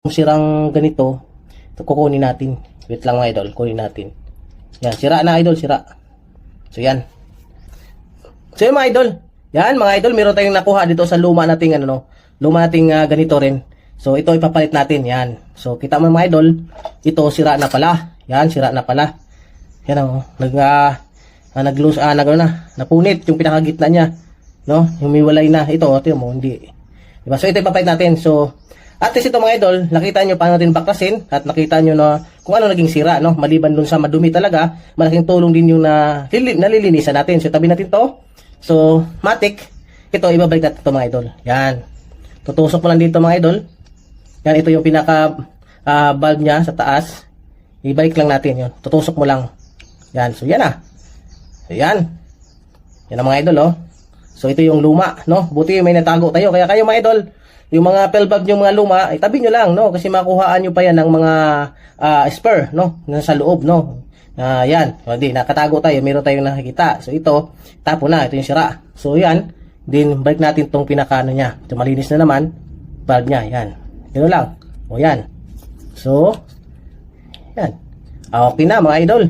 Kung sirang ganito, ito kukunin natin. Wait lang mga idol, kunin natin. Yan, sira na idol, sira. So yan. So yan mga idol. Yan mga idol, meron tayong nakuha dito sa luma nating ano no. Luma nating ganito rin. So ito ipapalit natin, yan. So kita mo mga idol, ito sira na pala. Yan, sira na pala. Yan oh, napunit yung pinakagitna niya, no? Humiwalay na ito, tingnan mo, hindi. Diba? So ito ipapalit natin. So at least ito mga idol, nakita nyo paano natin baklasin at nakita nyo na kung ano naging sira, no? Maliban dun sa madumi talaga, malaking tulong din yung nalilinisan natin. So tabi natin to. So matik, ito ibabalik natin to mga idol. Yan. Tutusok mo lang dito mga idol. Yan, ito yung pinaka bulb niya sa taas. Ibalik lang natin yun. Tutusok mo lang. Yan. So yan ah. So yan. Yan ang mga idol oh. So ito yung luma, no? Buti may natago tayo. Kaya kayo mga idol, yung mga pel bulb yung mga luma, ay tabi nyo lang, no? Kasi makuhaan nyo pa yan ng mga spare, no? Nasa loob, no? Yan. O, di, nakatago tayo. Meron tayong nakikita. So ito, tapo na. Ito yung sira. So yan. Din, balik natin tong pinakano niya. Ito, malinis na naman. Bulb niya. Yan. Gano'n lang. O yan. So, yan. Okay na mga idol.